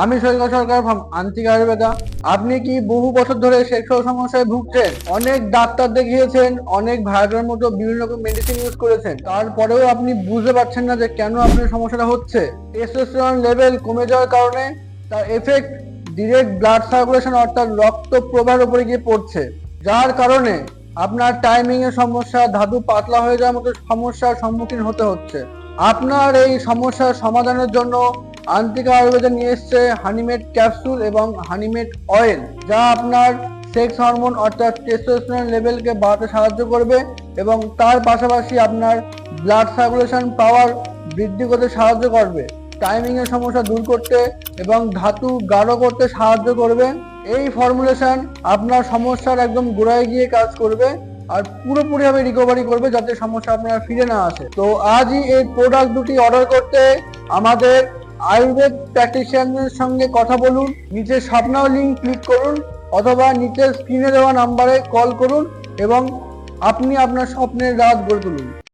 আমি সৈকত সরকার from আন্তিক আয়ুর্বেদা। আপনি কি বহু বছর ধরে সেক্সুয়াল সমস্যায় ভুগছেন? অনেক ডাক্তার দেখিয়েছেন, অনেক ভাইয়াগরার মতো বিভিন্ন রকম মেডিসিন ইউজ করেছেন, তারপরেও আপনি বুঝতে পারছেন না যে কেন আপনার সমস্যাটা হচ্ছে। টেস্টোস্টেরন লেভেল কমে যাওয়ার কারণে তার এফেক্ট ডিরেক্ট ব্লাড সার্কুলেশন অর্থাৎ রক্ত প্রবাহের উপরে গিয়ে পড়ছে, যার কারণে আপনার টাইমিং এর সমস্যা, ধাতু পাতলা হয়ে যাওয়ার মতো সমস্যার সম্মুখীন হতে হচ্ছে। আপনার এই সমস্যার সমাধানের জন্য আন্তিক আয়ুর্বেদা নিয়ে এসছে হানিমেড ক্যাপসুল এবং হানিমেড অয়েল, যা আপনার সেক্স হরমোন অর্থাৎ টেস্টোস্টেরন লেভেলকে বাড়াতে সাহায্য করবে এবং তার পাশাপাশি আপনার ব্লাড সার্কুলেশন পাওয়ার বৃদ্ধি করতে সাহায্য করবে, টাইমিং এর সমস্যা দূর করতে এবং ধাতু গাঢ় করতে সাহায্য করবে। এই ফর্মুলেশন আপনার সমস্যার একদম গোড়ায় গিয়ে কাজ করবে আর পুরোপুরিভাবে রিকভারি করবে, যাতে সমস্যা আপনার ফিরে না আসে। তো আজই এই প্রোডাক্ট দুটি অর্ডার করতে আমাদের আয়ুর্বেদ প্র্যাকটিশিয়ানের সঙ্গে কথা বলুন, নিচে স্বপ্নাও লিঙ্ক ক্লিক করুন অথবা নিচে স্ক্রিনে দেওয়া নাম্বারে কল করুন এবং আপনি আপনার স্বপ্নের রাত গড়ে তুলুন।